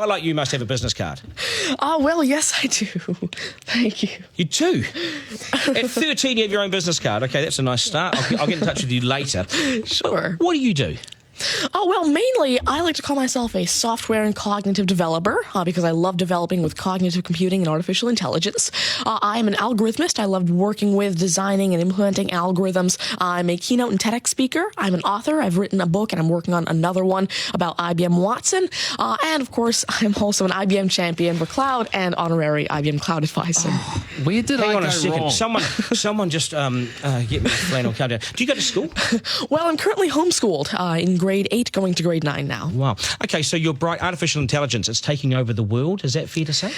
I like you must have a business card. Well, yes, I do. Thank you. You do? At 13, you have your own business card. Okay, that's a nice start. I'll get in touch with you later. Sure. What do you do? Well, mainly, I like to call myself a software and cognitive developer because I love developing with cognitive computing and artificial intelligence. I'm an algorithmist. I love working with, designing, and implementing algorithms. I'm a keynote and TEDx speaker. I'm an author. I've written a book, and I'm working on another one about IBM Watson. And, of course, I'm also an IBM champion for cloud and honorary IBM cloud advisor. Where did Hang I on go a second. wrong? Someone just get me a flannel card down. Do you go to school? Well, I'm currently homeschooled in grade 8, going to grade 9 now. Wow. Okay, so you're bright. Artificial intelligence, it's taking over the world. Is that fair to say?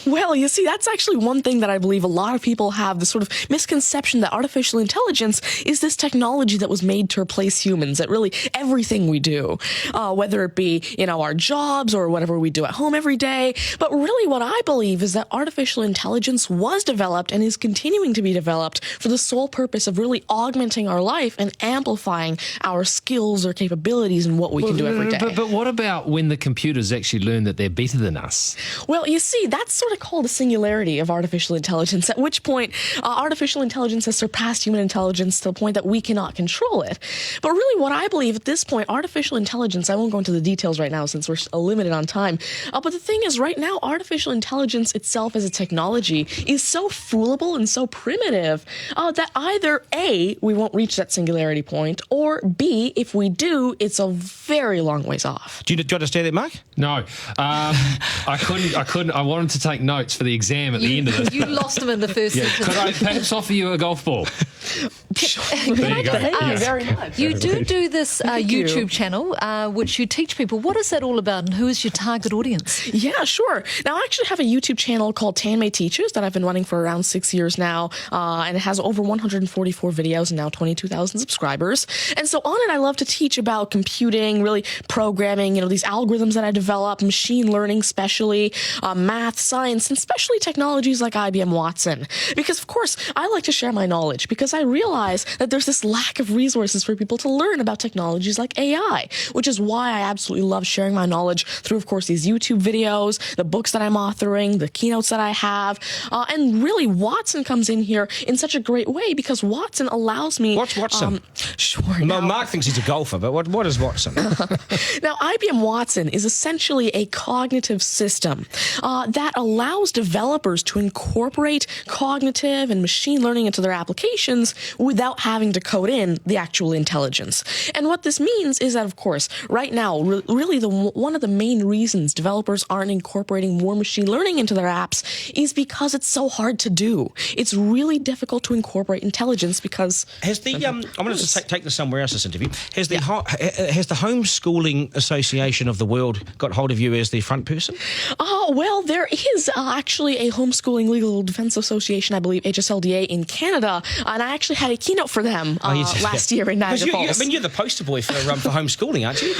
Well, you see, that's actually one thing that I believe a lot of people have, the sort of misconception that artificial intelligence is this technology that was made to replace humans at really everything we do, whether it be, our jobs or whatever we do at home every day. But really what I believe is that artificial intelligence was developed and is continuing to be developed for the sole purpose of really augmenting our life and amplifying our skills or capabilities and what we can do every day. But what about when the computers actually learn that they're better than us? Well, you see, that's sort of called a singularity of artificial intelligence, at which point artificial intelligence has surpassed human intelligence to the point that we cannot control it. But really what I believe at this point, artificial intelligence, I won't go into the details right now since we're limited on time, but the thing is right now, artificial intelligence itself as a technology is so foolable and so primitive that either A, we won't reach that singularity point, or B, if we do, it's a very long ways off. Do you understand that, Mark? No. I couldn't. I wanted to take notes for the exam at the end of this. You lost them in the first sentence. Could I perhaps offer you a golf ball? There you go. Thank you very much. You do this YouTube channel, which you teach people. What is that all about, and who is your target audience? Yeah, sure. Now, I actually have a YouTube channel called Tanmay Teaches that I've been running for around 6 years now, and it has over 144 videos and now 22,000 subscribers. And so on it, I love to teach about computing, really programming, these algorithms that I develop, machine learning especially, math, science, and especially technologies like IBM Watson. Because, of course, I like to share my knowledge because I realize that there's this lack of resources for people to learn about technologies like AI, which is why I absolutely love sharing my knowledge through, of course, these YouTube videos, the books that I'm authoring, the keynotes that I have, and really Watson comes in here in such a great way because Watson allows me... What's Watson? Sure. Well, Mark thinks he's a golfer, but what is Watson? Now, IBM Watson is essentially a cognitive system that allows developers to incorporate cognitive and machine learning into their applications without having to code in the actual intelligence. And what this means is that, of course, right now, really one of the main reasons developers aren't incorporating more machine learning into their apps is because it's so hard to do. It's really difficult to incorporate intelligence because... Has the I'm going to take this somewhere else, this interview. Has the Homeschooling Association of the World got hold of you as the front person? Well, there is actually a Homeschooling Legal Defense Association, I believe, HSLDA in Canada, and I actually had a keynote for them last year in Niagara Falls. You're the poster boy for homeschooling, aren't you?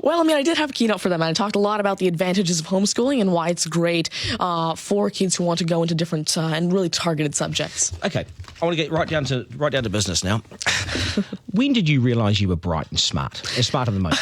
Well, I did have a keynote for them, and I talked a lot about the advantages of homeschooling and why it's great for kids who want to go into different and really targeted subjects. Okay, I want to get right down to business now. When did you realise you were bright and smarter than most?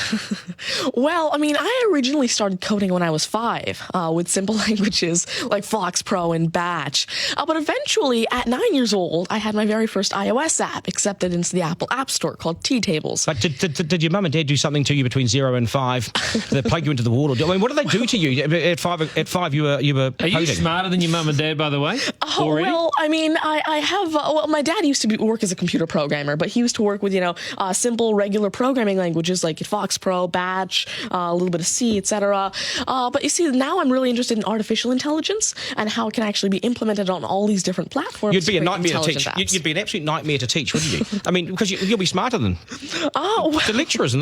Well, I originally started coding when I was 5 with simple languages like Fox Pro and Batch. But eventually, at 9 years old, I had my very first iOS app accepted into the Apple App Store called T-Tables. But did your mum and dad do something to you between 0 and 5 that plug you into the wall? What did they do to you at 5? At 5, you were Are you smarter than your mum and dad, by the way? Well, I have. My dad used to work as a computer programmer, but he used to work with simple regular programming languages like Fox Pro, Batch, a little bit of C, etc. But you see, now I'm really interested in artificial intelligence and how it can actually be implemented on all these different platforms. You'd be a nightmare to teach. You'd be an absolute nightmare to teach, wouldn't you? Because you'll be smarter than the lecturers. I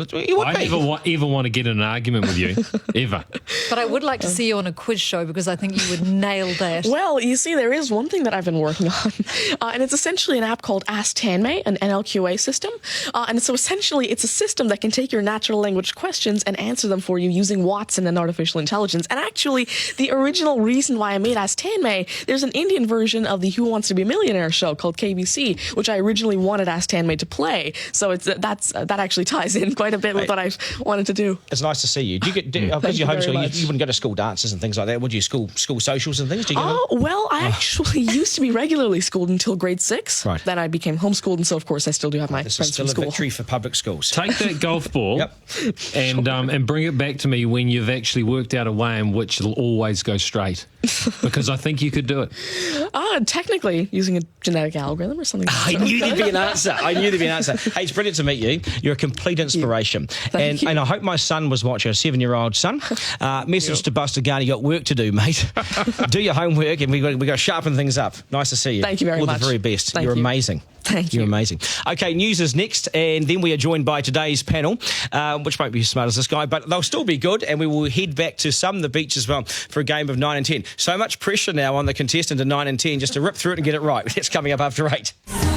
never ever want to get in an argument with you, ever. But I would like to see you on a quiz show because I think you would nail that. Well, you see, there is one thing that I've been working on, and it's essentially an app called Ask Tanmay, an NLQA system, And so essentially, it's a system that can take your natural language questions and answer them for you using Watson and artificial intelligence. And actually, the original reason why I made Ask Tanmay, there's an Indian version of the Who Wants to Be a Millionaire show called KBC, which I originally wanted Ask Tanmay to play. So that actually ties in quite a bit with what I wanted to do. It's nice to see you. Do you get because you're homeschooled, you wouldn't go to school dances and things like that, would you? School socials and things? Do you Well, I actually used to be regularly schooled until grade 6. Right. Then I became homeschooled, and so of course I still do have my This is friends still from a school. victory for public schools. Take that golf ball Yep. and bring it back to me when you've actually worked out a way in which it'll always go straight. Because I think you could do it. Technically, using a genetic algorithm or something. I knew there'd be an answer. Hey, it's brilliant to meet you. You're a complete inspiration. Thank you. And I hope my son was watching, a 7-year-old son. Message to Buster Garner, you got work to do, mate. Do your homework, and we got to sharpen things up. Nice to see you. Thank you very All much. the very best. Thank You're you. amazing. Thank you. You're amazing. Okay, news is next, and then we are joined by today's panel, which won't be as smart as this guy, but they'll still be good, and we will head back to some of the beach as well for a game of 9 and 10. So much pressure now on the contestant in 9 and 10 just to rip through it and get it right. It's coming up after 8.